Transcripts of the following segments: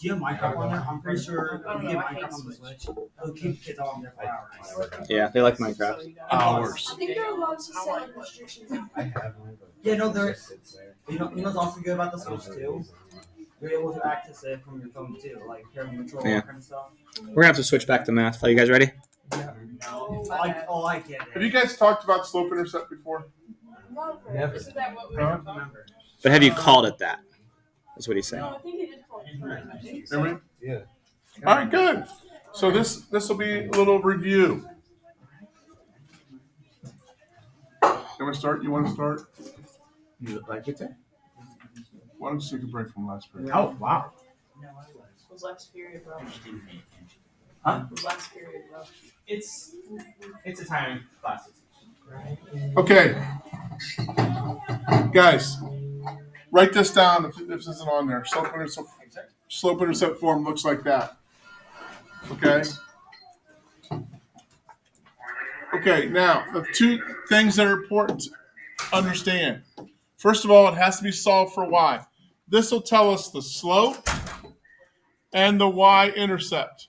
Do you have Minecraft on there? I'm pretty sure if you get Minecraft on the Switch, it'll keep kids on there for hours. Yeah, they like Minecraft. Hours. I think they're allowed to set restrictions. Yeah, no, there. You know what's also good about the Switch too? You're able to access it from your phone too, like hearing control Yeah. kind of stuff. We're gonna have to switch back to math. Are you guys ready? I get it. Have you guys talked about slope intercept before? Never. Isn't that what we were talking about? But have you called it that? That's what he's saying. No, I think he did call it. Did we? Yeah. All right, good. So this will be a little review. You want to start? You like it there? Why don't you take a break from last period? Oh wow. Was last period rough? Huh? Was last period rough? It's a time class. Okay, guys, write this down if this isn't on there. Slope intercept form looks like that. Okay. Okay. Now the two things that are important to understand. First of all, it has to be solved for y. This will tell us the slope and the y-intercept.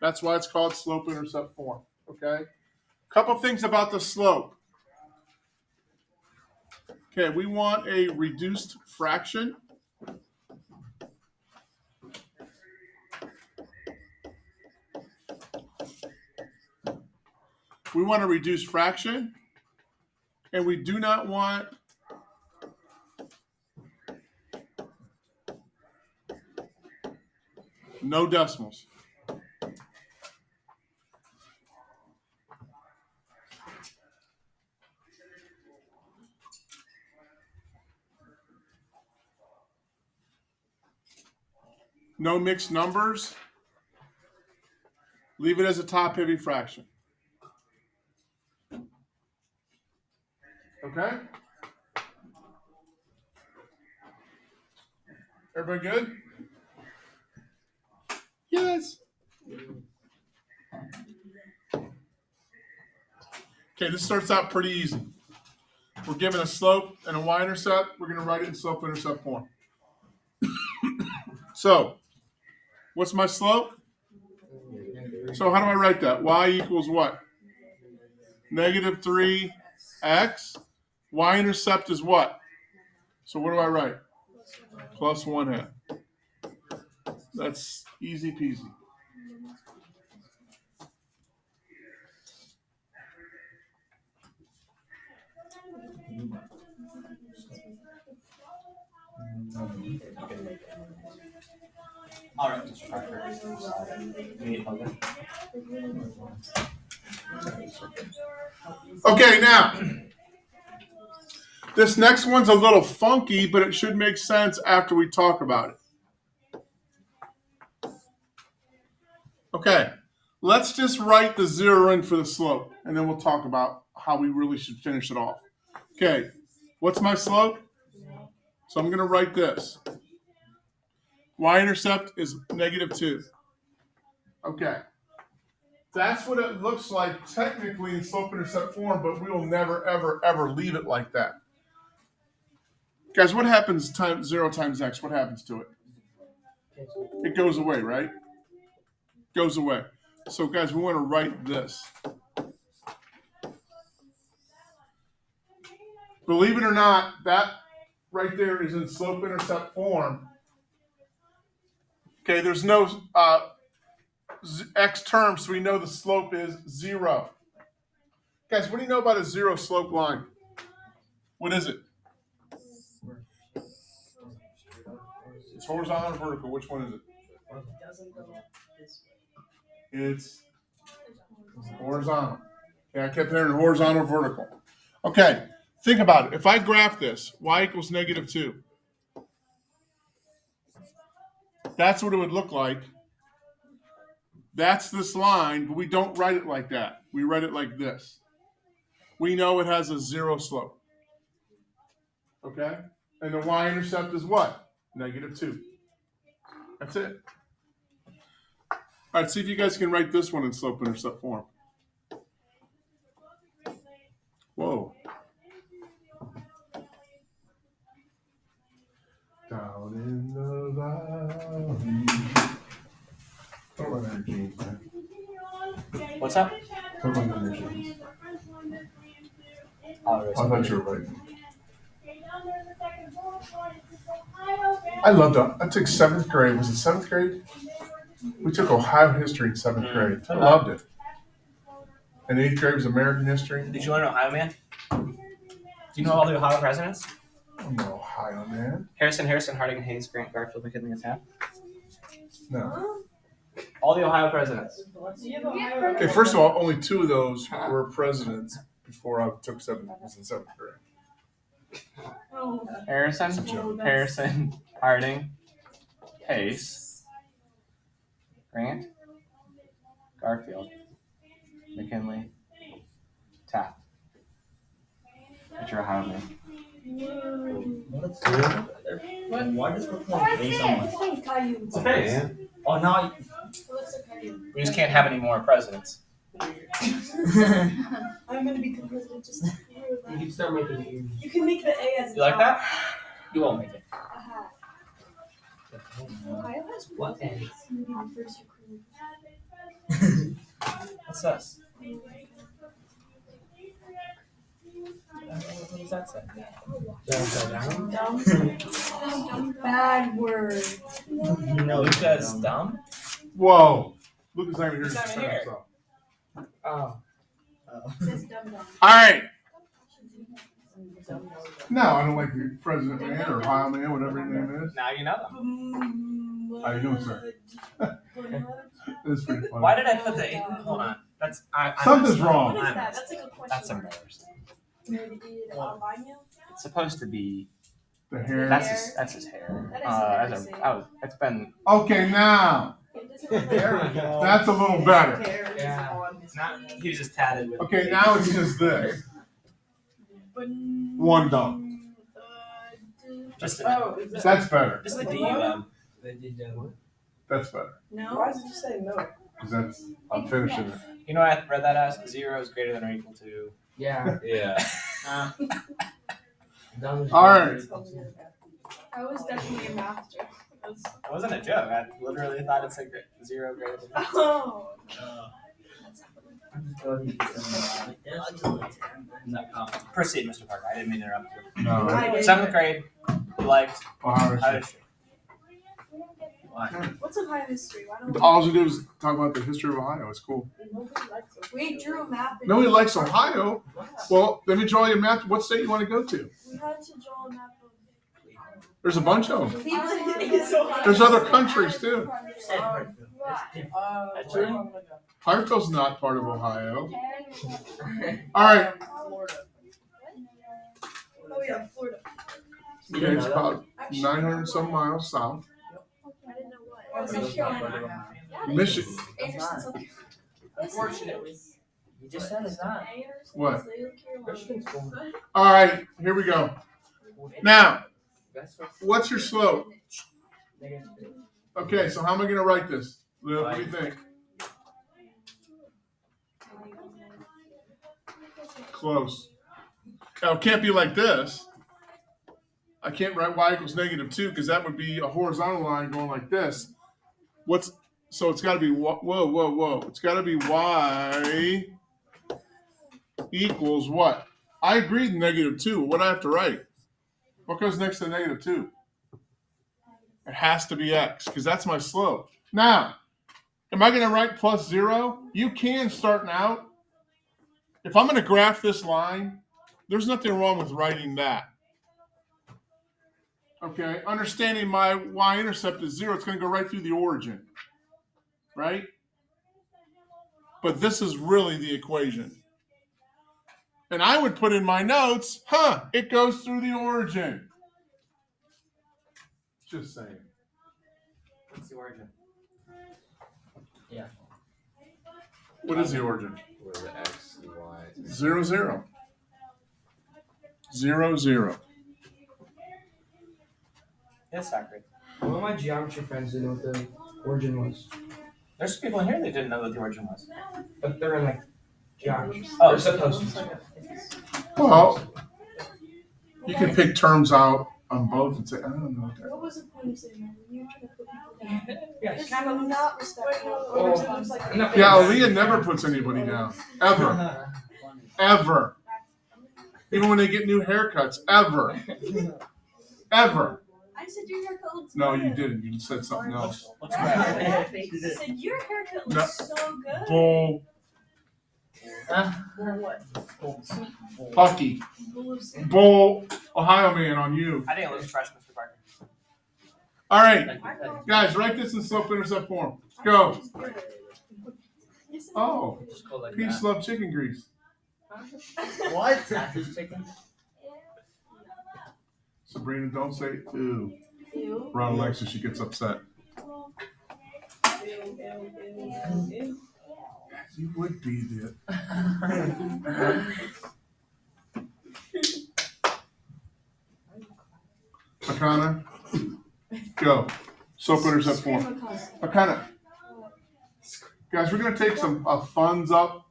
That's why it's called slope-intercept form. Okay? Couple things about the slope. Okay, we want a reduced fraction. We want a reduced fraction, and we do not want no decimals. No mixed numbers. Leave it as a top-heavy fraction. Okay? Everybody good? Yes. Okay, this starts out pretty easy. We're given a slope and a y-intercept. We're going to write it in slope-intercept form. So, what's my slope? So how do I write that? Y equals what? Negative 3x. Y-intercept is what? So what do I write? Plus 1/2. That's easy peasy. All right, Mr. Parker. You need to plug in? Okay, now, this next one's a little funky, but it should make sense after we talk about it. Okay, let's just write the zero in for the slope, and then we'll talk about how we really should finish it off. Okay, what's my slope? So I'm going to write this. Y-intercept is negative 2. Okay. That's what it looks like technically in slope-intercept form, but we will never, ever, ever leave it like that. Guys, what happens times 0 times x? What happens to it? It goes away, right? Goes away. So, guys, we want to write this. Believe it or not, that right there is in slope-intercept form. Okay, there's no x term, so we know the slope is 0. Guys, what do you know about a zero slope line? What is it? It's horizontal or vertical. Which one is it? It's horizontal. Okay, I kept hearing horizontal or vertical. Okay, think about it. If I graph this, y equals negative 2. That's what it would look like. That's this line, but we don't write it like that. We write it like this. We know it has a 0 slope. Okay? And the y-intercept is what? Negative 2. That's it. All right, see if you guys can write this one in slope-intercept form. Whoa. Down in the valley. Don't run under jeans, man. What's up? Don't run under jeans. Oh, I thought you were right. I loved it. I took 7th grade. Was it 7th grade? We took Ohio history in 7th grade. I loved it. And 8th grade was American history. Did you learn Ohio Man? Do you know all the Ohio presidents? I'm no Ohio man. Harrison, Harding, Hayes, Grant, Garfield, McKinley, and Taft. No. All the Ohio presidents. Okay, first of all, only 2 of those were presidents before I took 7th grade. Harrison, Harding, Hayes, Grant, Garfield, McKinley, Taft. That's your Ohio Man. What's good? Why does it look like face on my? It's a face. Oh, now. We just can't have any more presidents. I'm gonna become president just to prove You that. can start making it. You can make the A as a You like top. that? You won't make it. A hat. Ohio has What ends? maybe the first Ukraine. What's this? What does that say? Dumb. Bad word. No, Luke says dumb? Whoa. Lucas not even here to He's not defend here. himself. Oh. It says dumb. All right. No, I don't like the President Man or Ohio Man, whatever his name is. Now you know them. How you doing, sir? It's pretty funny. Why did I put the 8? Hold on. That's I'm Something's What wrong. is that? That's like a question. That's mark. embarrassing. Albino? It's supposed to be. The hair. That's his hair. It's been. Okay, now. It doesn't look There like we go. That's a little better. Yeah. It's not. He was just tatted with. Okay, now it's just this. One dumb. Just That's better. just the DUM. That's better. No. Why did you say no? Because that's, I'm finishing it. You know what I read that as? 0 is greater than or equal to. Yeah. Yeah. All right. I was definitely a math joke. It wasn't a joke. I literally thought it's like 0 greater than. Oh. Proceed, Mr. Parker. I didn't mean to interrupt you. No. I did. 7th grade, you liked Ohio Ohio history. history. What's Ohio history? Why don't we? All you do is talk about the history of Ohio. It's cool. Nobody likes it. We drew a map. and- Nobody likes Ohio. Well, let me draw you a map. What state you want to go to? We had to draw a map of There's a bunch of them. Cleveland is Ohio. There's other countries too. True. Hartsville's not part of Ohio. All right. Florida. Oh yeah, Florida. Okay, it's about 900 some miles south. I didn't know what. South Carolina. Michigan. Anderson, South Carolina. Unfortunately. You just said it's not. Anderson, What? South Carolina. Michigan's cool. All right, here we go. Now, That's what's your slope? negative. Okay, so how am I going to write this? Lou, what do you think? Close. Now, it can't be like this. I can't write y equals -2 because that would be a horizontal line going like this. So it's got to be, whoa. It's got to be y equals what? I agreed -2. What do I have to write? What goes next to -2? It has to be x because that's my slope. Now, am I going to write +0? You can starting out. If I'm going to graph this line, there's nothing wrong with writing that. Okay, understanding my y-intercept is 0, it's going to go right through the origin, right? But this is really the equation. And I would put in my notes, it goes through the origin. Just saying. What's the origin? What is the origin? Where the X and Y. 0, 0. 0, 0. It's sacred. One of my geometry friends didn't know what the origin was, There's people in here that didn't know what the origin was. but they're in like geometry. Oh, They're supposed to. Well, you can pick terms out on both and say, I don't know. What was the point of saying that? You were trying to put people It's not respectful. Oh. It's like- Yeah, Aaliyah never puts anybody down. Ever. Ever. Even when they get new haircuts. Ever. Ever. I said your haircut looks No, good. you didn't. You said something else. What's that? I said your haircut No. looks so good. Bull. Or what? Pucky. Bull. Ohio man on you. I didn't lose trust, Mr. Parker. All right. Guys, write this in slope intercept form. Go. Oh. Just go like Peace, love, chicken grease. What? Sausage chicken? Sabrina, don't say ooh. Ew. Around Alexa, she gets upset. You would be the. Makana, go. Soap intercept form. Makana. Guys, we're gonna take some funds up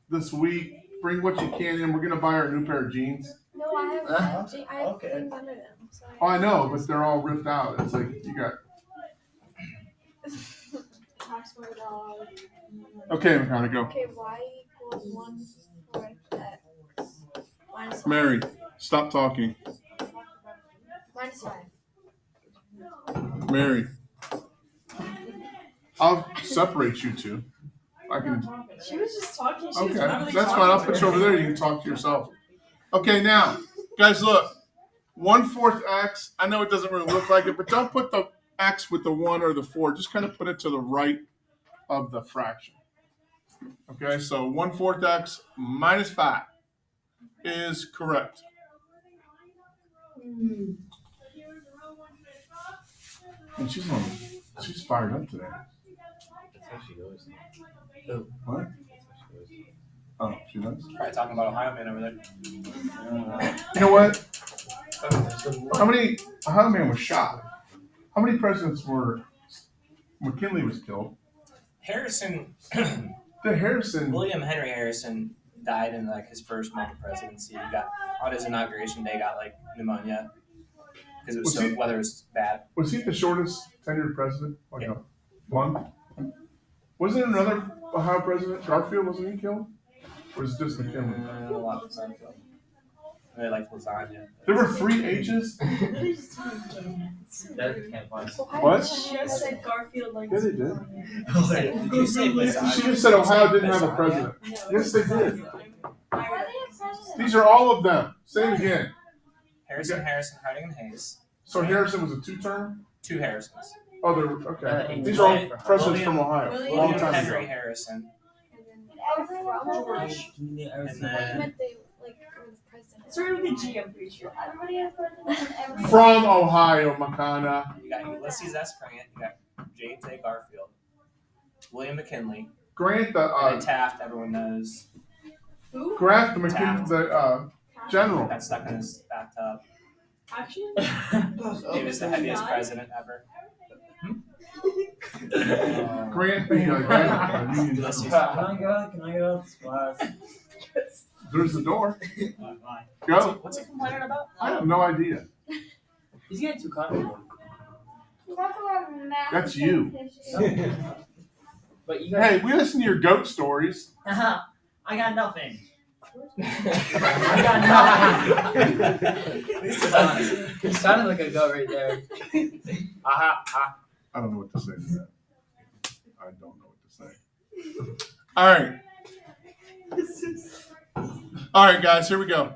this week. Bring what you can in. We're gonna buy our new pair of jeans. No, I have Okay. things under them. So Oh, I know, but they're all ripped out. It's like you got. Tax my dog. Okay, Makana, go. Okay, y equals 1/4 x minus Mary, stop talking. minus 5. Mary, I'll separate you two. I can. She was just talking. She was Okay, literally that's fine. I'll put you over there. You can talk to yourself. Okay, now, guys, look. 1/4 x. I know it doesn't really look like it, but don't put the x with the 1 or the 4. Just kind of put it to the right of the fraction. Okay, so 1/4 x minus 5 is correct. And she's fired up today. That's how she goes. What? Oh, she does? Probably talking about Ohio man over there. You know what? How many? Ohio man was shot. How many presidents were? McKinley was killed. Harrison, The Harrison. William Henry Harrison died in like his first month of presidency. He got on his inauguration day, got like pneumonia because it was Was he- weather was bad. Was he the shortest tenured president? Like a month? Wasn't there another Ohio president? Garfield, wasn't he killed? Or was it just McKinley? A lot of time. They like lasagna. There were 3 H's? That can't find. What? She just said Garfield like. Yeah, they did. You say lasagna. She just said Ohio didn't have a president. Yes, they did. These are all of them. Say it again. Harrison, Harding, and Hayes. So Harrison was a 2-term? 2 Harrisons. Oh, they're okay. These are all presidents from Ohio. William Long William time Henry ago. Harrison. And then And I then meant they like were the president. It started with a G, I'm pretty sure. From Ohio, Makana. you got Ulysses S. Grant. You got James A. Garfield. William McKinley. Grant And the then Taft, everyone knows. Who? Grant the McKinley, the general. Got stuck in his bathtub. Actually? He was the heaviest president ever. Grant the Union Ulysses. general. Can I go out this class? There's the door. Fine. Go. What's he complaining about? I have no idea. He's getting too comfortable. That's you. But you guys. Hey, we listen to your goat stories. I got nothing. You sounded like a goat right there. Aha. I don't know what to say to that. I don't know what to say. All right. All right, guys, here we go.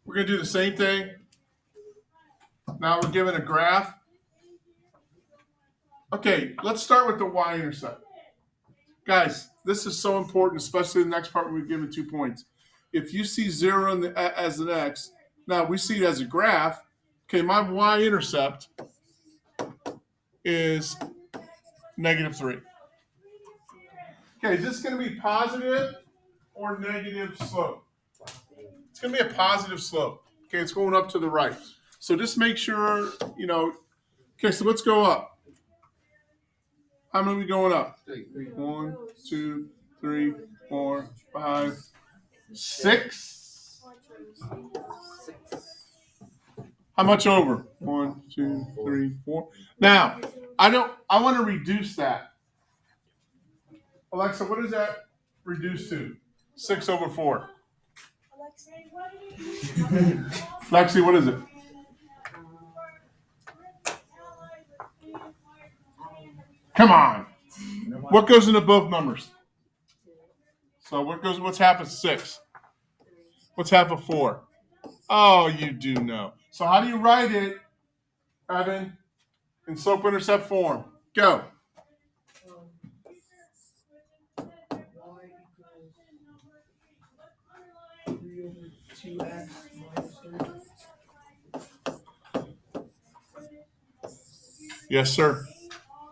We're going to do the same thing. Now we're given a graph. Okay, let's start with the y-intercept. Guys, this is so important, especially the next part where we're given 2 points. If you see 0 as an x, now we see it as a graph. Okay, my y-intercept is -3. Okay, is this going to be positive or negative slope? It's going to be a positive slope. Okay, it's going up to the right. So just make sure, okay, so let's go up. How many are we going up? 1, 2, 3, 4, 5, 6. How much over? 1, 2, 3, 4. Now, I want to reduce that. Alexa, what does that reduce to? 6 over 4. Lexi, what is it? Come on. What goes into both numbers? So what's half of 6? What's half of 4? Oh, you do know. So how do you write it, Evan, in slope intercept form? Go. Y equals 3 over 2x minus 3. Yes, sir.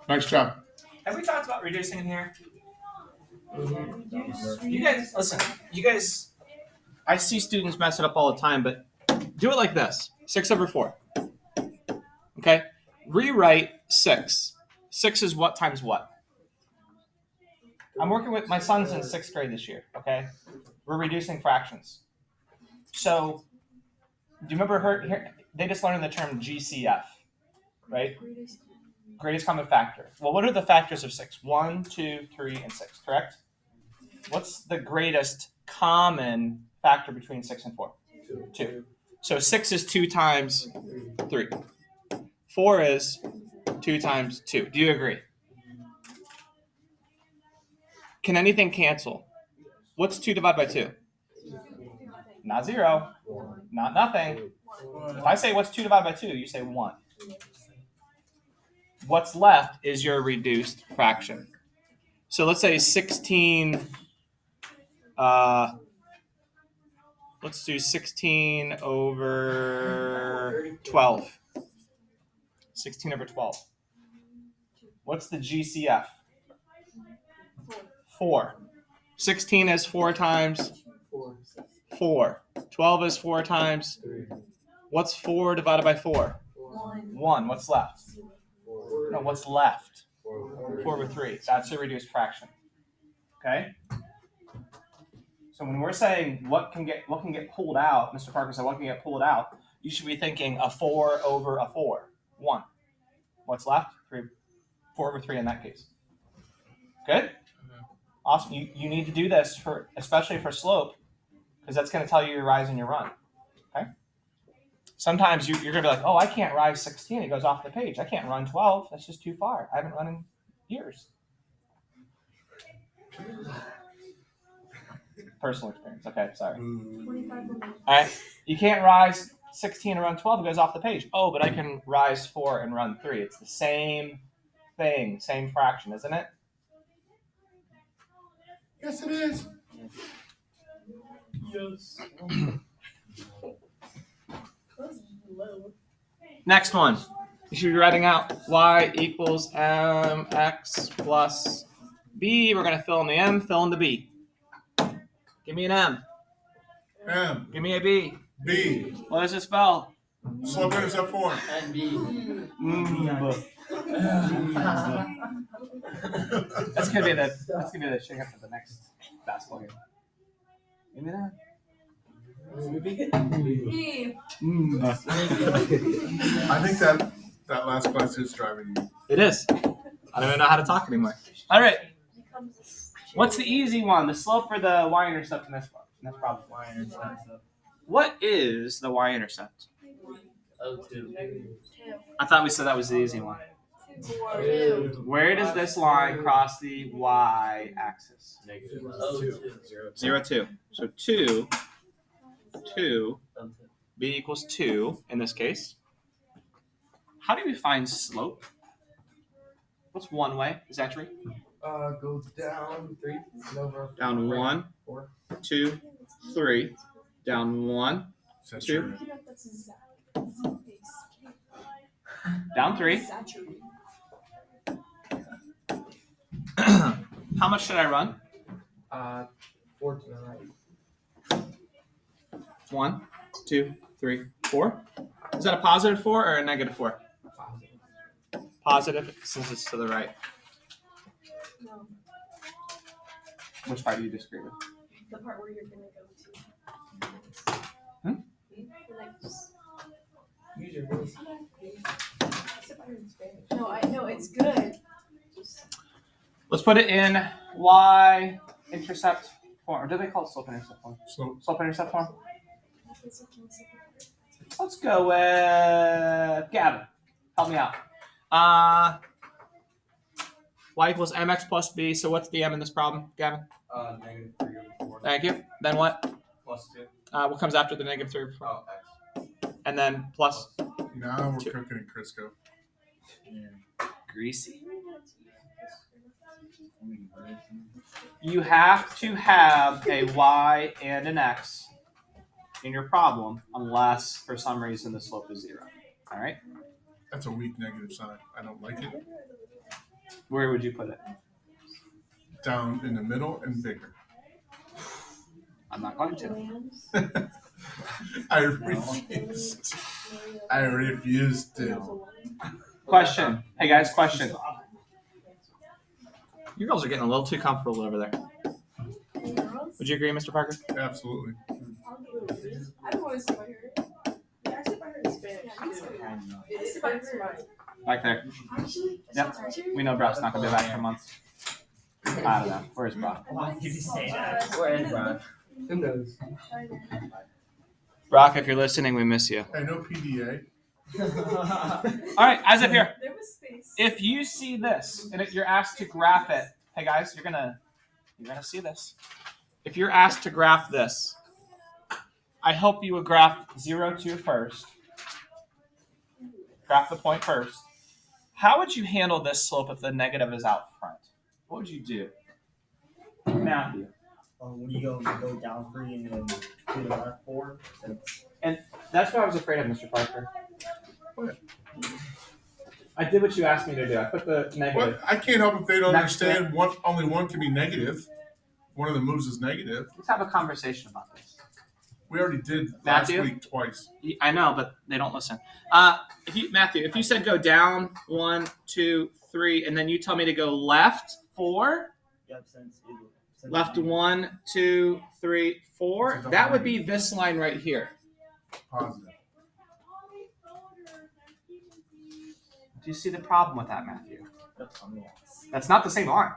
Nice job. Have we talked about reducing in here? Mm-hmm. You guys, listen. You guys, I see students mess it up all the time, but do it like this: 6 over 4. Okay. Rewrite 6. 6 is what times what? I'm working with my son's in 6th grade this year. Okay. We're reducing fractions. So, do you remember here? They just learned the term GCF, right? Greatest common factor. Well, what are the factors of 6? 1, 2, 3, and 6, correct? What's the greatest common factor between 6 and 4? 2. So 6 is 2 times 3. 4 is 2 times 2. Do you agree? Can anything cancel? What's 2 divided by 2? Not 0. Not nothing. If I say what's 2 divided by 2, you say 1. What's left is your reduced fraction. So let's say 16, let's do 16 over 12. 16 over 12. What's the GCF? 4. 16 is 4 times 4. 12 is 4 times 3. What's 4 divided by 4? 1. What's left? No, what's left? 4 over 3. That's a reduced fraction. Okay? So when we're saying what can get pulled out, Mr. Parker said what can get pulled out, you should be thinking a 4 over a 4. 1. What's left? 3. 4 over 3 in that case. Good? Awesome. You need to do this especially for slope, because that's going to tell you your rise and your run. Okay? Sometimes you're going to be like, oh, I can't rise 16. It goes off the page. I can't run 12. That's just too far. I haven't run in years. Personal experience. Okay, sorry. All right. You can't rise 16 and run 12. It goes off the page. Oh, but I can rise 4 and run 3. It's the same thing, same fraction, isn't it? Yes, it is. Yes. Next one. You should be writing out y equals mx plus b. We're going to fill in the m, fill in the b. Give me an m. M, Give me a b. B, What does it spell? slope intercept form. That's gonna be the shake up for the next basketball game. Give me that. I think that last class is driving you. It is. I don't even know how to talk anymore. All right. What's the easy one? The slope or the y-intercept in this one? That's probably y-intercept. What is the y-intercept? 2. I thought we said that was the easy one. 2. Where does this line cross the y-axis? -2. 0, 2. So 2, b equals 2 in this case. How do we find slope? What's one way? Is that true? Go down 3 and over. Down 1, 4. 2, 3. Down 1, That's 2. true. Down 3. How much should I run? 4 to the right. 1, 2, 3, 4. Is that a positive 4 or a negative 4? Positive. Positive, since it's to the right. No, Which part do you disagree with? the part where you're gonna go to. Hmm? Use your voice. No, I know it's good. Let's put it in y-intercept form. Or do they call it slope-intercept form? So Slope-intercept form? Let's go with Gavin. Help me out. Y equals mx plus b. So what's the m in this problem, Gavin? -3/4 Thank you. Then what? +2. What comes after the -3? Oh, x. And then plus now we're Two. cooking in Crisco. greasy. You have to have a y and an x in your problem unless for some reason the slope is 0. All right? That's a weak negative sign. I don't like it. Where would you put it? Down in the middle and bigger. I'm not going to. I refuse. I refuse to. Question. Hey guys, question. You girls are getting a little too comfortable over there. Would you agree, Mr. Parker? Absolutely. I don't want to see my hair. Yeah, I said my hair in Spanish. I said my hair. Back there. Actually, Yep. We know Brock's not going to be back for months. I don't know. Where's Brock? Why did you say that? Where is Brock? Who knows? Brock, if you're listening, we miss you. I know PDA. All right, eyes up here. There was space. If you see this and if you're asked to graph it, hey guys, you're gonna see this. If you're asked to graph this, I hope you would graph 0, 2 first. Graph the point first. How would you handle this slope if the negative is out front? What would you do? Matthew. When you go down 3 and then to the left 4. That's what I was afraid of, Mr. Parker. I did what you asked me to do. I put the negative. What? I can't help if they don't Next understand. Only one can be negative. One of the moves is negative. Let's have a conversation about this. We already did Matthew? last week twice. I know, but they don't listen. Matthew, if you said go down 1, 2, 3, and then you tell me to go left 4, Yep, since left 1, 2, 3, 4, that would be this line right here. Positive. Do you see the problem with that, Matthew? That's not the same line.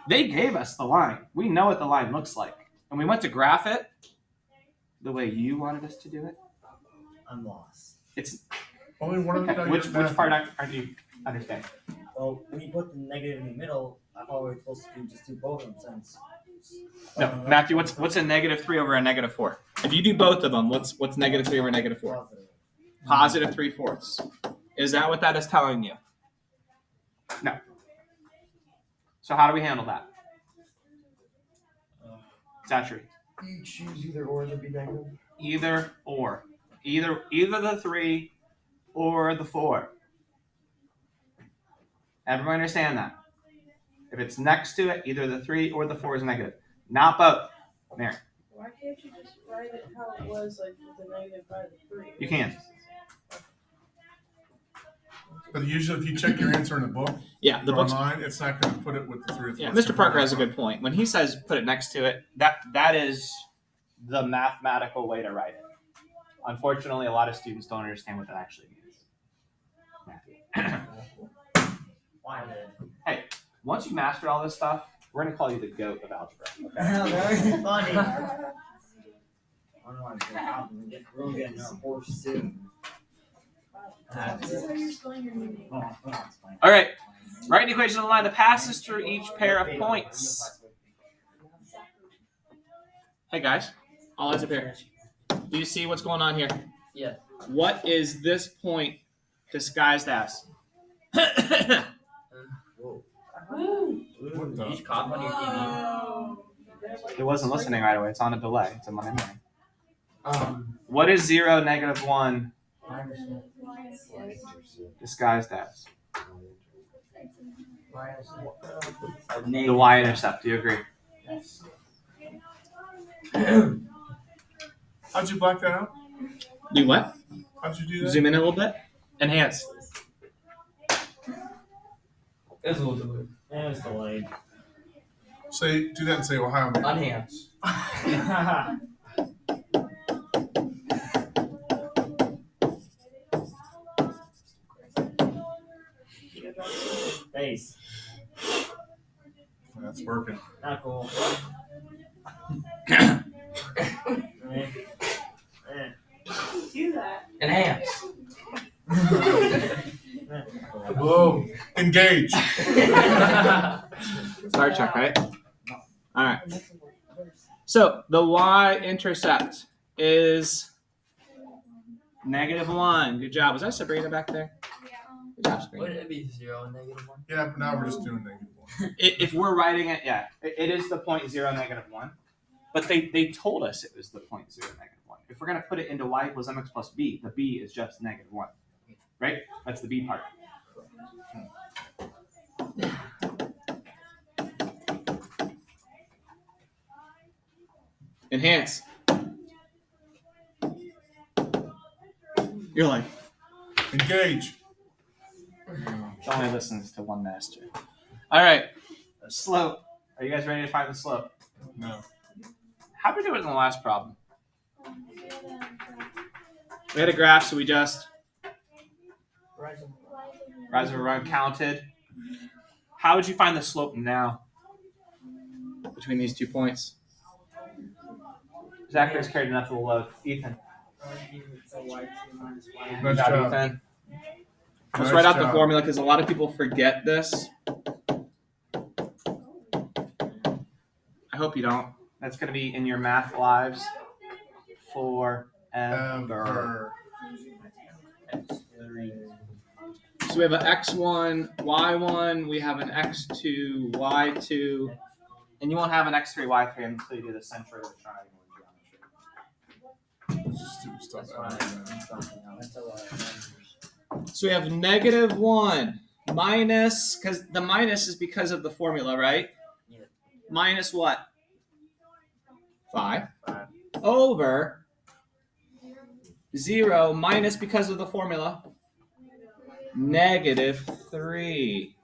They gave us the line. We know what the line looks like. And we went to graph it the way you wanted us to do it. I'm lost. It's Only one of them. okay. Which part are you understanding? Well, when you put the negative in the middle, I thought we were supposed to just do both of them since. No, Matthew, what's a -3 over a -4? If you do both of them, what's -3 over -4? Positive. Positive 3/4. Is that what that is telling you? No. So how do we handle that? Zachary. You choose either or to be negative. Either or. Either the 3 or the 4. Everyone understand that? If it's next to it, either the 3 or the 4 is negative. Not both. Mary. Why can't you just write it how it was, like with the negative by the 3? You can. But usually, if you check your answer in the book Yeah, the or book's. online, it's not going to put it with the 3 or 4. Yeah, Mr. Parker has a good point. When he says put it next to it, that is the mathematical way to write it. Unfortunately, a lot of students don't understand what that actually means. Matthew. Why then? Hey, once you mastered all this stuff, we're going to call you the GOAT of algebra. Okay? Very funny. I don't know why we're getting our horse soon. This is how you're spelling your name. All right. Write an equation on the line that passes through each pair of points. Hey, guys. All eyes up here. Do you see what's going on here? Yeah. What is this point disguised as? Whoa. What the? Each cough on your TV. It wasn't listening right away. It's on a delay. It's a Monday morning. What? What is 0, -1 disguised as? The y-intercept. Do you agree? How'd you black that out? You what? How'd you do that? Zoom in a little bit. Enhance. It's a little delayed. It was delayed. Say, do that and say Ohio man. Unhands. That's working. Not cool. Do that. Enhance. Boom. Engage. Star Trek, right? All right. So the y-intercept is -1. Good job. Was that Sabrina back there? Good job, Sabrina. Wouldn't it be 0 and -1? Yeah, but now we're just doing -1. If we're writing it, yeah, it is the 0.0 -1. But they told us it was the 0.0 -1. If we're gonna put it into y equals mx plus b, the b is just -1, right? That's the b part. Enhance. You're like, Engage. only listens to one master. All right, slope. Are you guys ready to find the slope? No. How'd we do it in the last problem? We had a graph, so we just rise over run counted. How would you find the slope now between these 2 points? Zachary's carried enough of the load. Ethan. Nice Good job, job. Ethan. Let's Nice write out the job. formula because a lot of people forget this. I hope you don't. That's going to be in your math lives forever. Ever. So we have an x1, y1, we have an x2, y2, and you won't have an x3, y3 until you do the centroid of the triangle in geometry. This is stupid stuff. That's a lot of numbers. So we have -1 minus, because the minus is because of the formula, right? Yeah. Minus what? 5 over 0 minus because of the formula -3.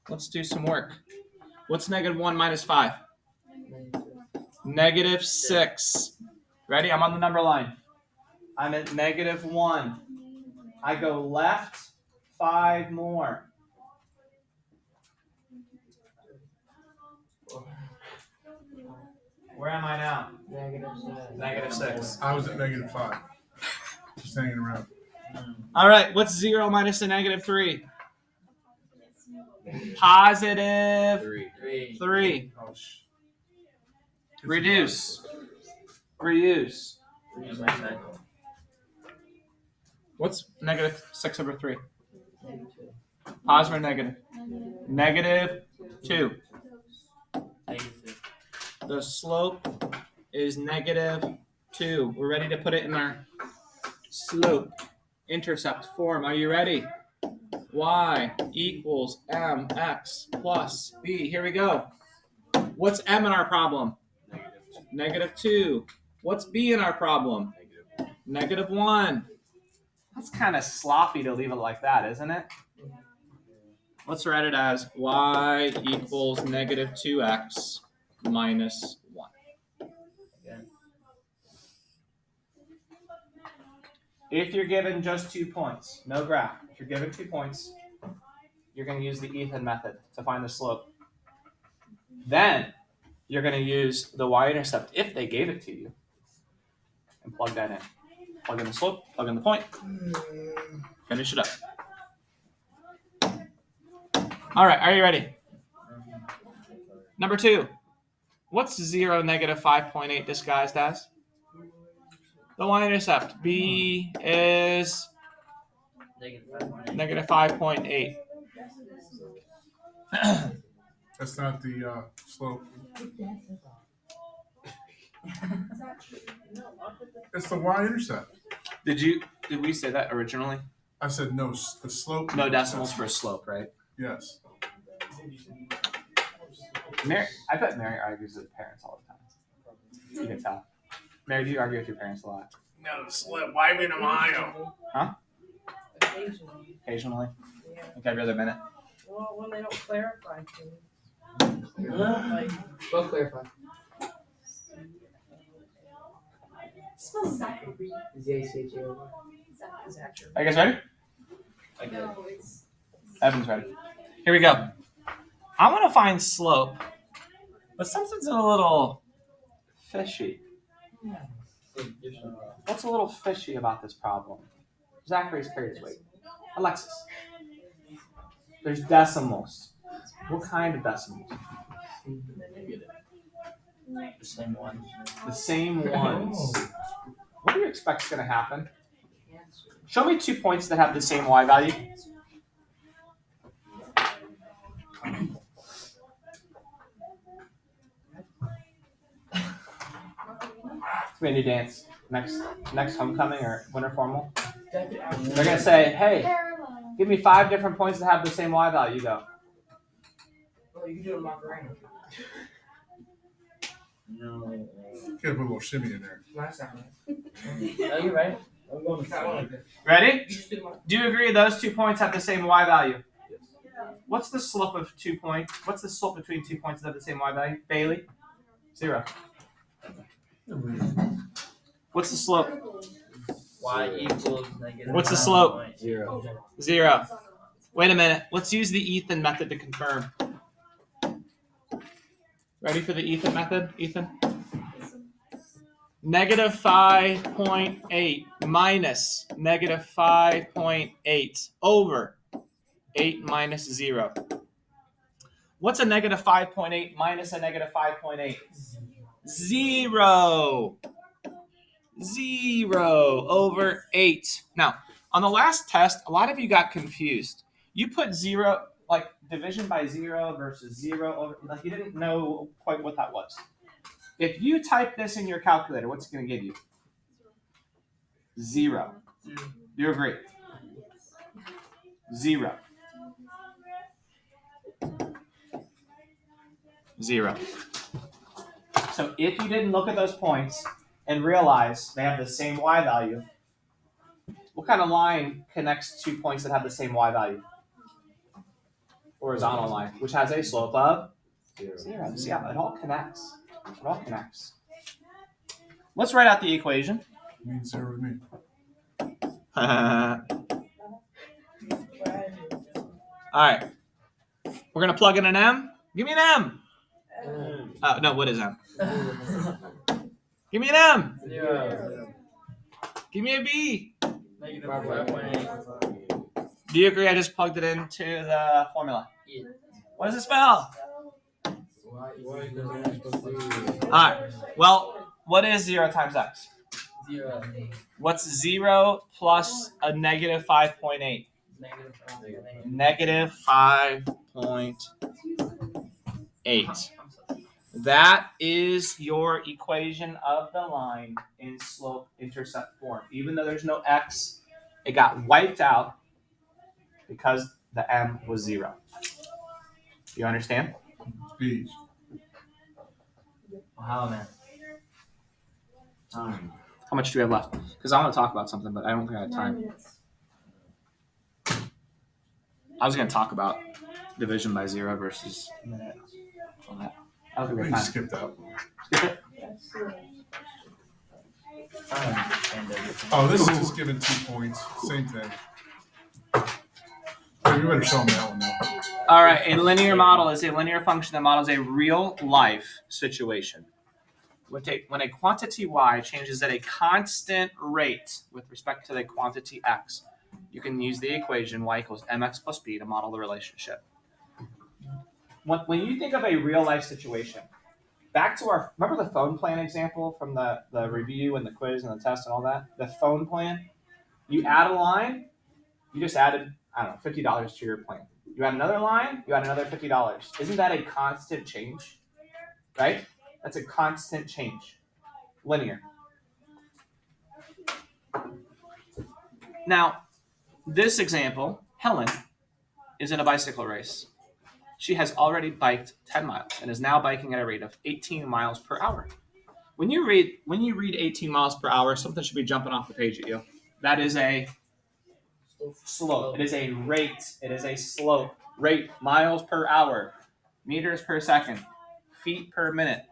Let's do some work. What's -1 minus 5? -6. Ready? I'm on the number line. I'm at -1. I go left 5 more. Where am I now? -6. I was at -5. Just hanging around. All right, what's 0 minus a -3? Positive 3. Oh, Reduce. Reuse. What's -6 over 3? Positive or negative? -2. The slope is -2. We're ready to put it in our slope intercept form. Are you ready? Y equals mx plus b. Here we go. What's m in our problem? -2. What's b in our problem? -1. That's kind of sloppy to leave it like that, isn't it? Let's write it as y equals -2x minus 1. If you're given just 2 points, no graph. If you're given 2 points, you're going to use the Ethan method to find the slope. Then you're going to use the y-intercept if they gave it to you and plug that in. Plug in the slope, plug in the point, finish it up. All right, are you ready? Number 2. What's 0 -5.8 disguised as? The y-intercept. B is -5.8. That's not the slope. It's the y-intercept. Did we say that originally? I said no. The slope. No decimals for slope, right? Yes. Mary, I bet Mary argues with parents all the time. You can tell. Mary, do you argue with your parents a lot? No, the slope. Why in a mile? Occasionally. Occasionally? Yeah. Like every other minute? Well, when they don't clarify things. Like, Go clarify. spell Zachary. Z-A-C-H-A-R-Y. Zachary. Are you guys ready? No, it's. Evan's ready. Here we go. I want to find slope, but something's a little fishy. What's a little fishy about this problem? Zachary's carried his weight. Alexis. There's decimals. What kind of decimals? The same one. The same ones. What do you expect is going to happen? Show me 2 points that have the same y value. It's going to be a new dance. Next homecoming or winter formal. They're going to say, hey, give me 5 different points that have the same y value. You go. Oh, you can do a Macarena. No. You gotta put a little shimmy in there. Last time. No, you're right. I'm going to That one like this. Ready? You just do the Do you agree those 2 points have the same y value? What's the slope of 2 points? What's the slope between 2 points that have the same y value? Bailey? 0. What's the slope? Y equals negative. What's the slope? 0. 0. Wait a minute. Let's use the Ethan method to confirm. Ready for the Ethan method, Ethan? Negative 5.8 minus negative 5.8 over 8 minus 0. What's a negative 5.8 minus a negative 5.8? 0. 0 over 8. Now, on the last test, a lot of you got confused. You put 0, like division by 0 versus 0 over, like you didn't know quite what that was. If you type this in your calculator, what's it going to give you? 0. Do you agree? 0. 0. So if you didn't look at those points and realize they have the same y value, what kind of line connects 2 points that have the same y value? Horizontal line, which has a slope of 0. See how it all connects. It all connects. Let's write out the equation. Means 0 with me. All right. We're going to plug in an m. Give me an m. No, what is m? Give me an m. 0. Give me a b. Negative 5.8. Do you agree I just plugged it into the formula? Yeah. What does it spell? All right. Well, what is 0 times x? 0. What's 0 plus a negative 5.8? Negative 5.8. Negative 5.8. That is your equation of the line in slope-intercept form. Even though there's no x, it got wiped out because the m was 0. You understand? Beach. How, man? Time. How much do we have left? Because I want to talk about something, but I don't think I have 9 time. minutes. I was going to talk about division by 0 versus all that. I don't think we We have time. skipped that. Skip it. Yes. I don't understand everything. Oh, this is just giving 2 points. Same thing. Oh, you better show them that one now. All right, a linear model is a linear function that models a real life situation. When a quantity y changes at a constant rate with respect to the quantity x, you can use the equation y equals mx plus b to model the relationship. When you think of a real life situation, back to remember the phone plan example from the review and the quiz and the test and all that? The phone plan, you add a line, you just added, I don't know, $50 to your plan. You add another line, you add another $50. Isn't that a constant change? Right? That's a constant change. Linear. Now, this example, Helen, is in a bicycle race. She has already biked 10 miles and is now biking at a rate of 18 miles per hour. When you read 18 miles per hour, something should be jumping off the page at you. That is a slope. It is a rate. It is a slope. Rate, miles per hour, meters per second, feet per minute.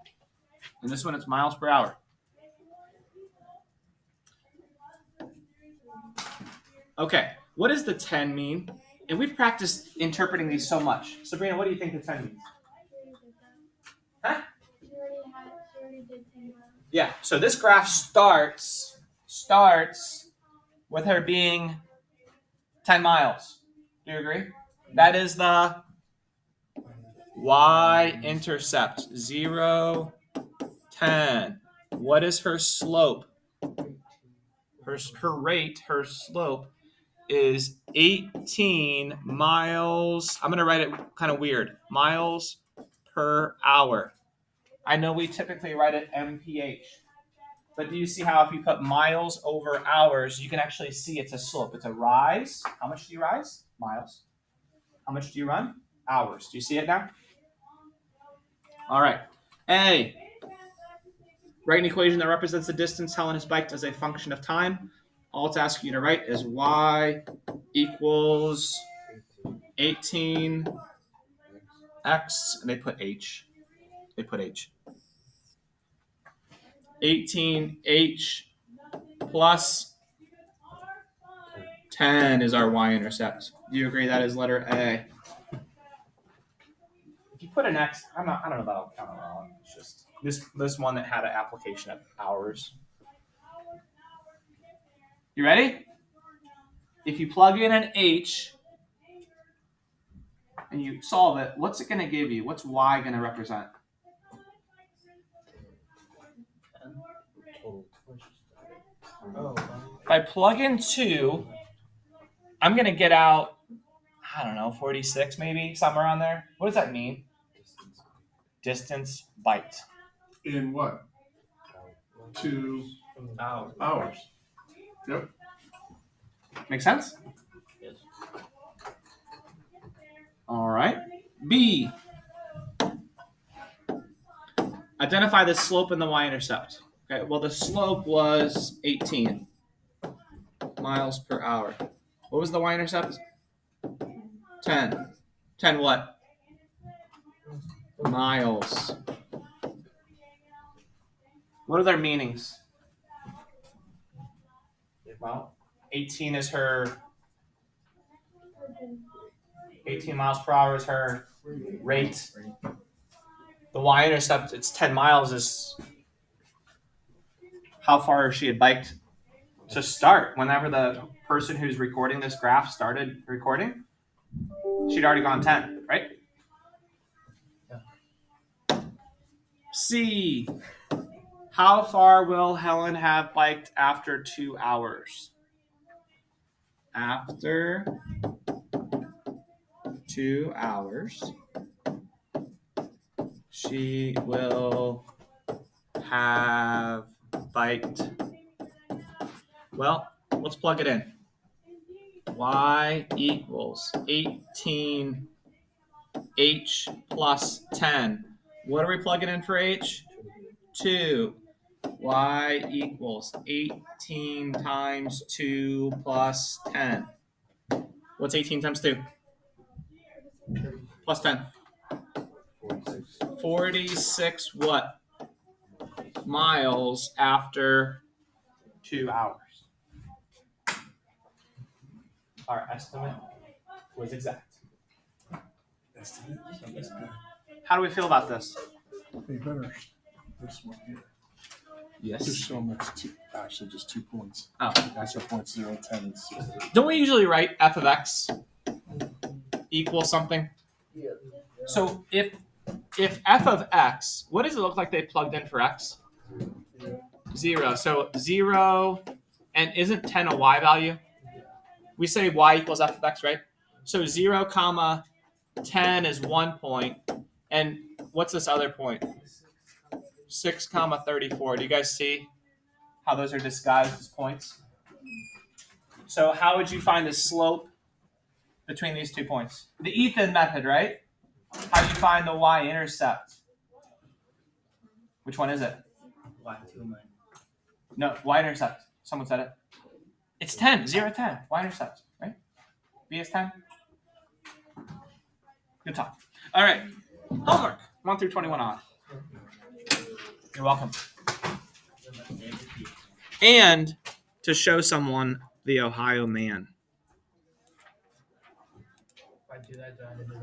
And this one, it's miles per hour. Okay, what does the 10 mean And we've practiced interpreting these so much. Sabrina, what do you think the 10 means? Huh? Yeah, so this graph starts with her being 10 miles. Do you agree? That is the y-intercept, 0, 10. What is her slope? Her slope is 18 miles. I'm going to write it kind of weird. Miles per hour. I know we typically write it mph. But do you see how if you put miles over hours, you can actually see it's a slope. It's a rise. How much do you rise? Miles. How much do you run? Hours. Do you see it now? All right. A. Write an equation that represents the distance Helen has biked as a function of time. All it's asking you to write is y equals 18x, and they put h. 18h plus 10 is our y-intercept. Do you agree that is letter A? If you put an x, I don't know if that'll count wrong. It's just this one that had an application of hours. You ready? If you plug in an h and you solve it, what's it going to give you? What's y going to represent? If I plug in 2, I'm going to get out, I don't know, 46 maybe, somewhere around there. What does that mean? Distance biked. In what? 2 hours. Yep. Make sense? Yes. All right. B. Identify the slope and the y-intercept. Okay, well, the slope was 18 miles per hour. What was the y-intercept? 10. 10 what? Miles. What are their meanings? Well, 18 is her... 18 miles per hour is her rate. The y-intercept, it's 10 miles, is how far she had biked to start. Whenever the person who's recording this graph started recording, she'd already gone 10, right? Yeah. C. How far will Helen have biked after 2 hours? After 2 hours, she will have biked. Well, let's plug it in. Y equals 18h plus 10. What are we plugging in for h? 2. Y equals 18 times 2 plus 10. What's 18 times 2? Plus 10. 46 what? Miles after 2 hours. Our estimate was exact. How do we feel about this? Hey, better this one here. Yes. Just so much. Actually, just 2 points. Oh. That's your points 0, 10, and 6. Don't we usually write f of x equals something? Yeah. So if f of x, what does it look like they plugged in for x? 0. So 0, and isn't 10 a y value? We say y equals f of x, right? So 0, comma 10 is 1 point. And what's this other point? 6, comma 34. Do you guys see how those are disguised as points? So how would you find the slope between these 2 points? The Ethan method, right? How do you find the y-intercept? Which one is it? Y2 No, y-intercept. Someone said it. It's 10. 0, 10. Y-intercept, right? B is 10. Good talk. All right. Homework. 1 through 21 on. You're welcome. And to show someone the Ohio man. I do that, do I have to do that?